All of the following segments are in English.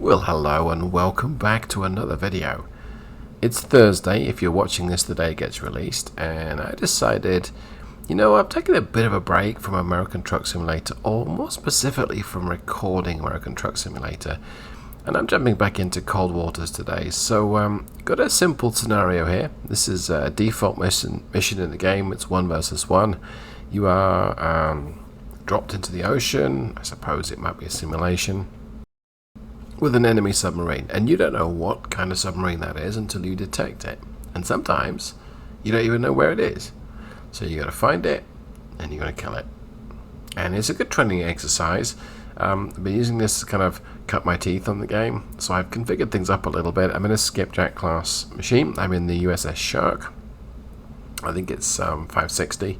Well, hello and welcome back to another video. It's Thursday if you're watching this the day it gets released, and I decided, I've taken a bit of a break from American Truck Simulator, or more specifically from recording American Truck Simulator, and I'm jumping back into cold waters today. So got a simple scenario here. This is a default mission in the game. It's 1 versus 1. You are dropped into the ocean. I suppose it might be a simulation with an enemy submarine, and you don't know what kind of submarine that is until you detect it, and sometimes you don't even know where it is. So you got to find it and you're going to kill it, and it's a good training exercise. I've been using this to kind of cut my teeth on the game, so I've configured things up a little bit. I'm in a skipjack class machine. I'm in the USS Shark. I think it's 560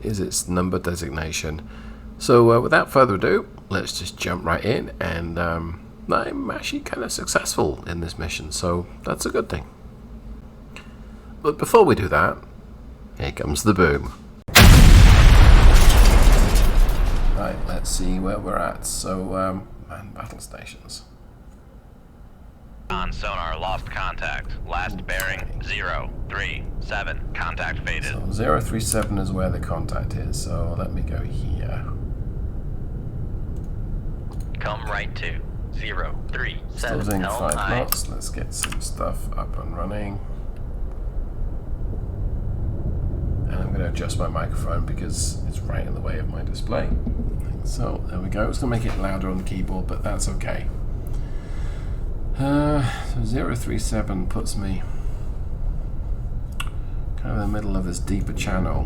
is its number designation. So without further ado, let's just jump right in, and I'm actually kind of successful in this mission, so that's a good thing. But before we do that, here comes the boom. Right, let's see where we're at. So, man battle stations. On sonar, lost contact. Last bearing 037. Contact faded. So 037 is where the contact is, so let me go here. Come right to 037. Still doing 5 knots. Let's get some stuff up and running. And I'm going to adjust my microphone because it's right in the way of my display. So there we go. It's going to make it louder on the keyboard, but that's okay. So 037 puts me kind of in the middle of this deeper channel,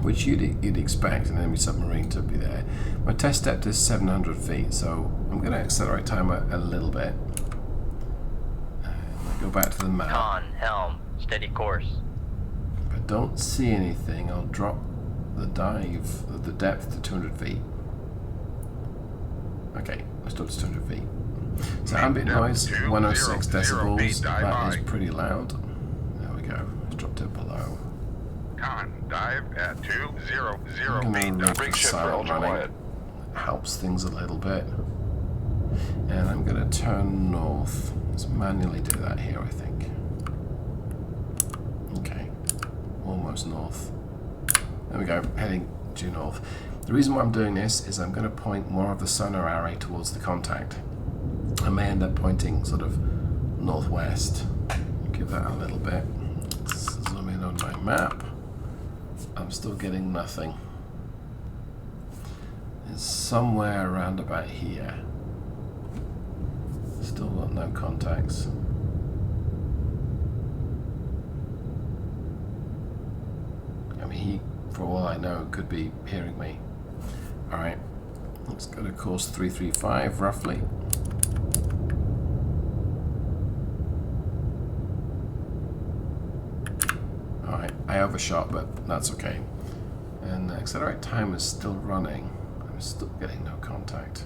which you'd expect an enemy submarine to be there. My test depth is 700 feet, so I'm going to accelerate time a little bit. And I go back to the map. Con, helm, steady course. If I don't see anything, I'll drop the depth to 200 feet. Okay, let's drop to 200 feet. So ambient noise, 106 decibels. That is pretty loud. There we go. Let's drop to below. Con, dive at 200 feet. Big ship for ultraviolet. Helps things a little bit. And I'm going to turn north. Let's manually do that here, I think. Okay. Almost north. There we go. Heading due north. The reason why I'm doing this is I'm going to point more of the sonar array towards the contact. I may end up pointing sort of northwest. Give that a little bit. Let's zoom in on my map. I'm still getting nothing. It's somewhere around about here. Still got no contacts. I mean, he, for all I know, could be hearing me. Alright, let's go to course 335 roughly. Alright, I overshot, but that's okay. And the accelerate time is still running. I'm still getting no contact.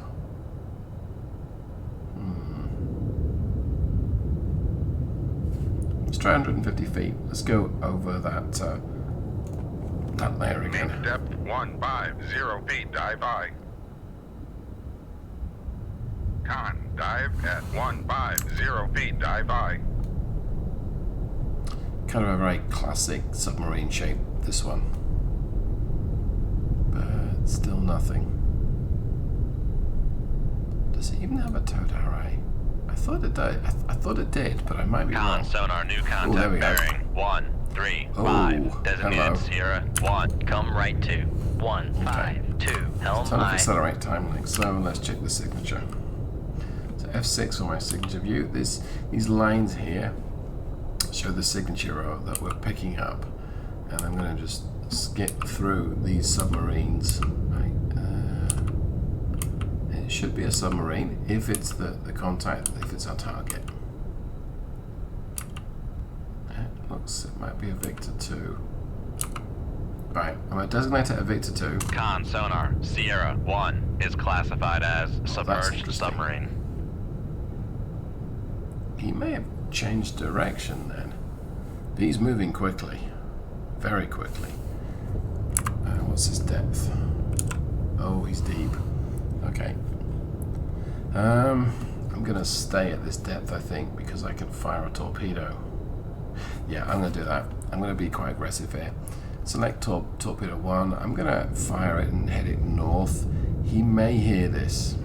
Let's try 150 feet. Let's go over that layer again. Main depth 150 feet. Dive by. Con, dive at 150 feet. Dive by. Kind of a very classic submarine shape, this one. But still nothing. Does it even have a towed array? I thought it did. I thought it did, but I might be wrong. Con, sonar, new Ooh, there contact we go. bearing 135. Oh, Designated hello. Sierra 1. Come right to 152. Helm Ton of high. accelerate time link. So let's check the signature. So F6 for my signature view. These lines here show the signature that we're picking up, and I'm going to just skip through these submarines. Right. It should be a submarine if it's the contact, if it's our target. It looks, it might be a Victor 2. Right, I'm going to designate it a Victor 2. Con, sonar, Sierra 1 is classified as submerged submarine. He may have changed direction then. But he's moving quickly. Very quickly. What's his depth? Oh, he's deep. Okay. I'm going to stay at this depth, I think, because I can fire a torpedo. Yeah, I'm going to do that. I'm going to be quite aggressive here. Select torpedo 1. I'm going to fire it and head it north. He may hear this.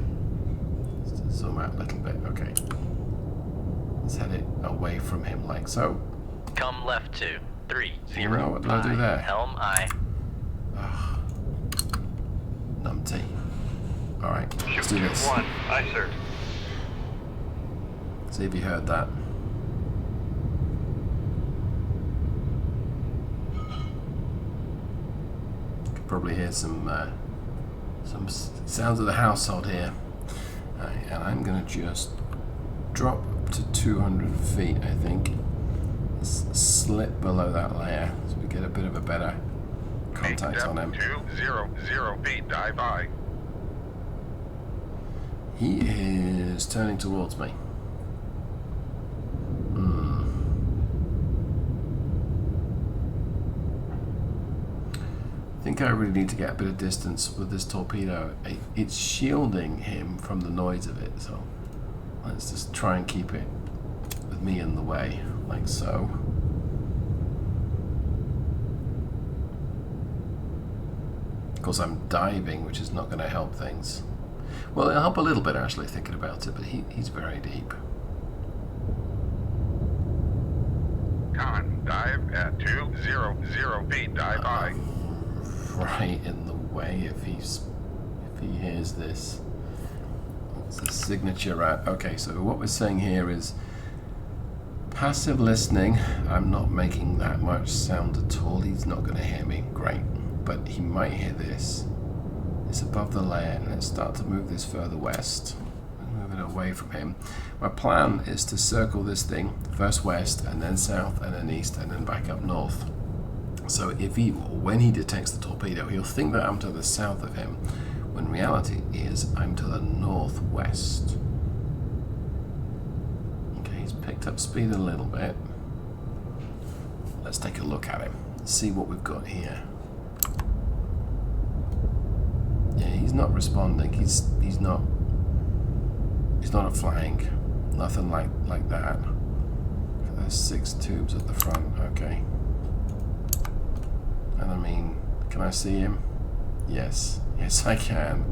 Let's zoom out a little bit. Okay. Let's head it away from him like so. Come left to 30. What did I do there? Helm aye. Numpty. Alright, let's do this. 1. Aye, sir. See if you heard that. Could probably hear some sounds of the household here. And I'm going to just drop to 200 feet, I think. Slip below that layer so we get a bit of a better contact on him. 200 feet, dive high. He is turning towards me. I think I really need to get a bit of distance with this torpedo. It's shielding him from the noise of it, so let's just try and keep it with me in the way, like so. Of course, I'm diving, which is not going to help things. Well, it'll help a little bit, actually, thinking about it, but he's very deep. Con, dive at 200 feet, dive high. Right in the way if he hears this. What's the signature at? Okay, so what we're saying here is passive listening. I'm not making that much sound at all. He's not going to hear me. Great. But he might hear this. It's above the layer. Let's start to move this further west. Move it away from him. My plan is to circle this thing first west and then south and then east and then back up north. So when he detects the torpedo, he'll think that I'm to the south of him, when reality is I'm to the northwest. Okay, he's picked up speed a little bit. Let's take a look at him. See what we've got here. Yeah, he's not responding. He's not a flying. Nothing like that. There's 6 tubes at the front. Okay. And I mean, can I see him? Yes. Yes, I can.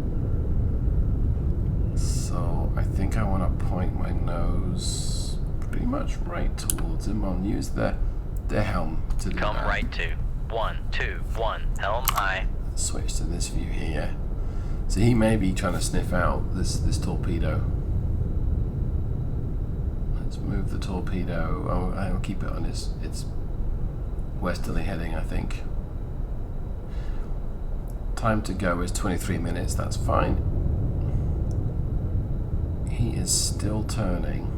So I think I want to point my nose pretty much right towards him. I'll use the helm to do Come that. right to 121. Helm aye. Switch to this view here. So he may be trying to sniff out this torpedo. Let's move the torpedo. I'll keep it on its westerly heading, I think. Time to go is 23 minutes, that's fine. He is still turning.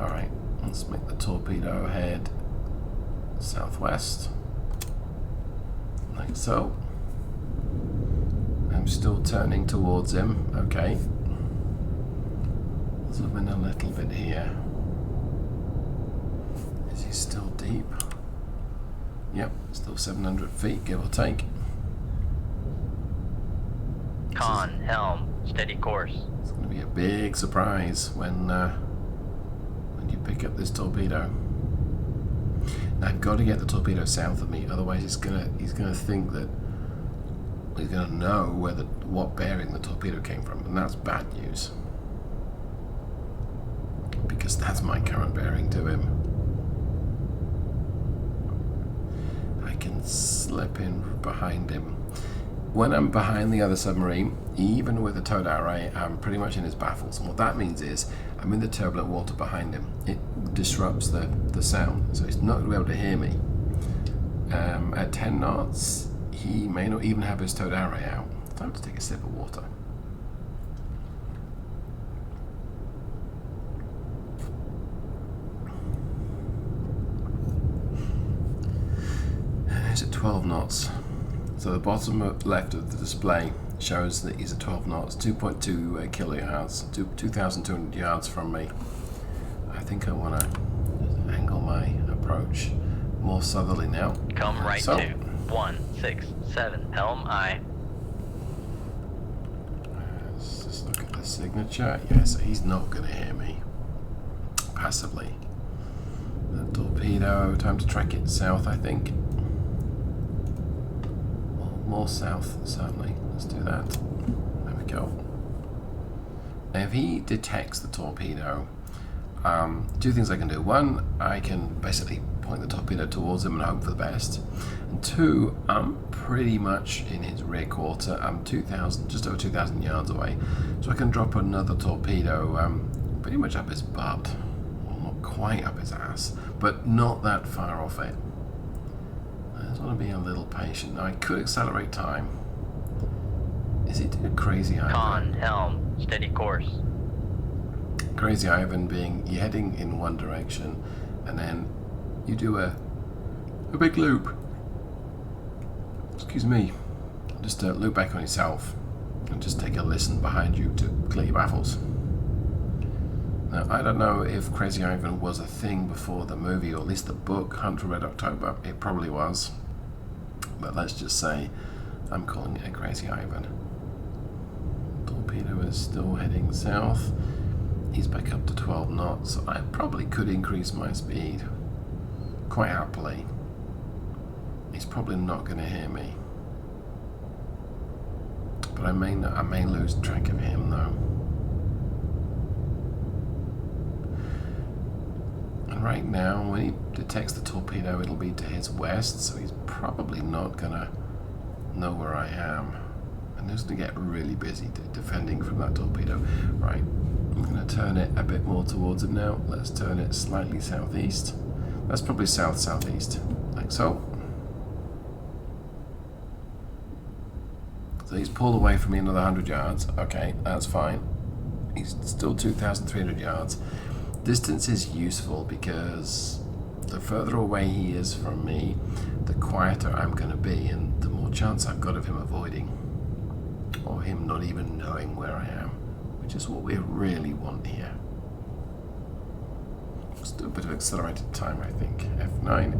Alright, let's make the torpedo head southwest. Like so. I'm still turning towards him, okay. Zoom in a little bit here. Is he still deep? Yep, still 700 feet, give or take. Con, helm, steady course. It's going to be a big surprise when you pick up this torpedo. Now I've got to get the torpedo south of me, otherwise he's gonna think that he's gonna know what bearing the torpedo came from, and that's bad news. Because that's my current bearing to him. I can slip in behind him. When I'm behind the other submarine, even with a towed array, I'm pretty much in his baffles. And what that means is I'm in the turbulent water behind him. It disrupts the sound, so he's not going to be able to hear me. At 10 knots, he may not even have his towed array out. Time to take a sip of water. He's at 12 knots. So the bottom left of the display shows that he's at 12 knots, 2.2 kilohertz, 2,200 yards from me. I think I want to angle my approach more southerly now. Come right so, to 167. Helm aye. Let's signature. Yes, he's not going to hear me. Passively. The torpedo, time to track it south, I think. Well, more south, certainly. Let's do that. There we go. Now, if he detects the torpedo, two things I can do. One, I can basically point the torpedo towards him and hope for the best. And two, I'm pretty much in his rear quarter. I'm just over 2,000 yards away. So I can drop another torpedo pretty much up his butt. Well, not quite up his ass, but not that far off it. I just want to be a little patient. Now, I could accelerate time. Is he doing Crazy Ivan? Con, helm, steady course. Crazy Ivan being you're heading in one direction, and then you do a big loop. Excuse me. Just loop back on yourself and just take a listen behind you to clear your baffles. Now, I don't know if Crazy Ivan was a thing before the movie, or at least the book, Hunt for Red October. It probably was. But let's just say I'm calling it a Crazy Ivan. Torpedo is still heading south. He's back up to 12 knots, so I probably could increase my speed quite happily. He's probably not going to hear me. But I may lose track of him though. And right now, when he detects the torpedo, it'll be to his west, so he's probably not going to know where I am. And he's going to get really busy defending from that torpedo. Right, I'm going to turn it a bit more towards him now. Let's turn it slightly southeast. That's probably south-southeast, like so. So he's pulled away from me another 100 yards. Okay, that's fine. He's still 2,300 yards. Distance is useful because the further away he is from me, the quieter I'm going to be, and the more chance I've got of him avoiding, or him not even knowing where I am, which is what we really want here. Let's do a bit of accelerated time, I think. F9.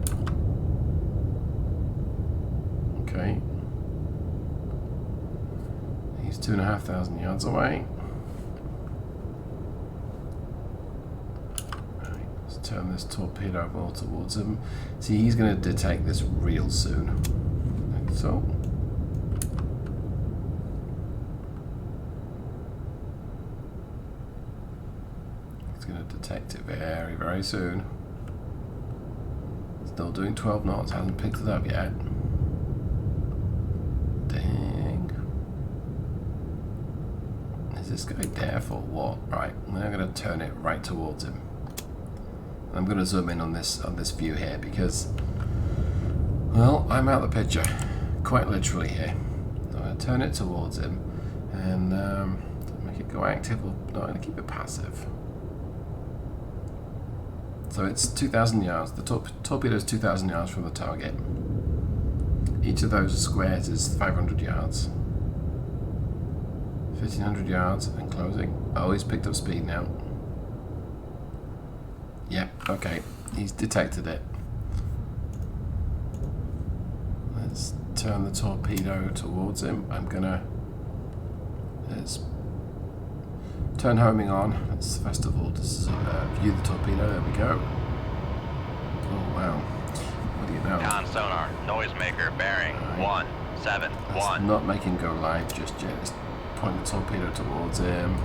Okay. He's 2,500 yards away. Right, let's turn this torpedo more towards him. See, he's going to detect this real soon. Like so. He's going to detect it very, very soon. Still doing 12 knots, hasn't picked it up yet. Dang. Is this guy deaf or what? Right, now I'm going to turn it right towards him. I'm going to zoom in on this view here because, well, I'm out of the picture, quite literally here. So I'm going to turn it towards him and make it go active, or no, I'm going to keep it passive. So it's 2,000 yards. The torpedo is 2,000 yards from the target. Each of those squares is 500 yards. 1,500 yards and closing. Oh, he's picked up speed now. Yep, okay. He's detected it. Let's turn the torpedo towards him. Let's turn homing on. Let's first of all just view the torpedo. There we go. Oh wow. What do you know? Con sonar, noisemaker, bearing, 171. Let's not make him go live just yet. Let's point the torpedo towards him.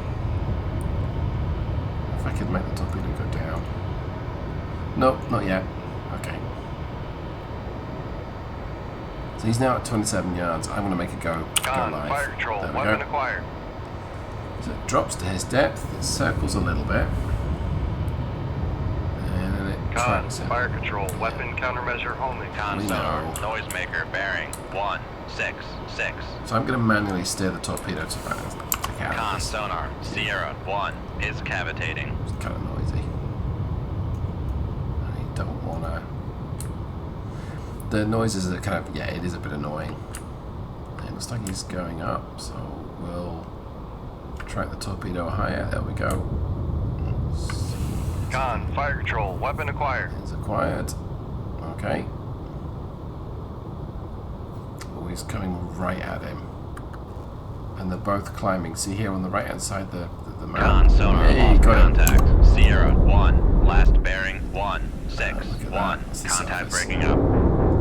If I could make the torpedo go down. Nope, not yet. Okay. So he's now at 27 yards. I'm going to make it go live. Fire control, There we weapon go. acquired. So it drops to his depth, it circles a little bit, and then it tracks him. Fire control, weapon countermeasure homing. Con We sonar, know. noisemaker, bearing, 166. So I'm going to manually steer the torpedo to the Con cabin. sonar, Sierra 1 is cavitating. It's kind of noisy. I don't want to... The noises are kind of... Yeah, it is a bit annoying. It looks like he's going up, so we'll track the torpedo higher. There we go. Con, fire control, weapon acquired. It's acquired. Okay. Oh, he's coming right at him. and they're both climbing. See here on the right hand side the Con map. sonar Hey, lost got it. contact. Sierra 1, last bearing 16 look at that. 1. That's the Contact surface. breaking up.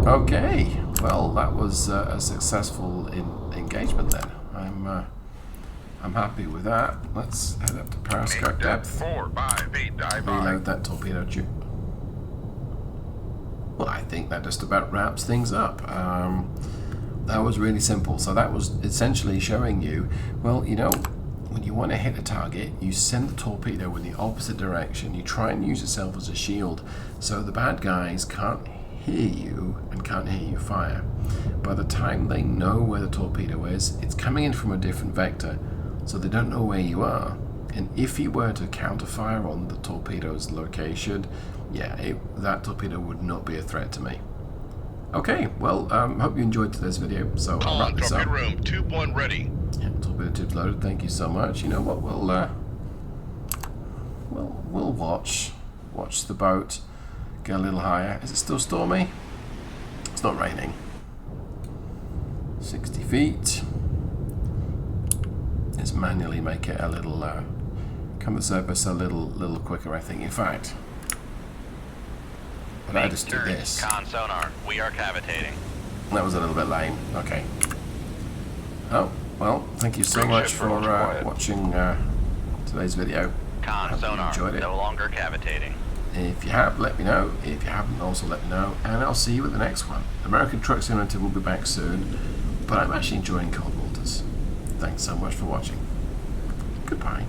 Okay, well that was a successful engagement then. I'm happy with that. Let's head up to periscope Make depth depth. 4 by feet, dive by. Reload that torpedo tube. Well, I think that just about wraps things up. That was really simple. So that was essentially showing you, well, you know, when you want to hit a target, you send the torpedo in the opposite direction. You try and use yourself as a shield so the bad guys can't hear you and can't hear you fire. By the time they know where the torpedo is, it's coming in from a different vector, so they don't know where you are. And if you were to counterfire on the torpedo's location, yeah, that torpedo would not be a threat to me. Okay, well, hope you enjoyed today's video. So I'll wrap this up. Torpedo room, tube 1 ready. Yeah, torpedo tubes loaded. Thank you so much. You know what? We'll watch the boat get a little higher. Is it still stormy? It's not raining. 60 feet. Let's manually make it a little come to the surface a little quicker, I think. In fact, but I just do this. Con sonar, we are cavitating. That was a little bit lame. Okay. Oh, well, thank you so Big much ship for runs quiet. watching today's video. Con Hope you sonar, enjoyed it. no longer cavitating. If you have, let me know. If you haven't, also let me know. And I'll see you with the next one. American Truck Simulator will be back soon, but I'm actually enjoying cold waters. Thanks so much for watching. Goodbye.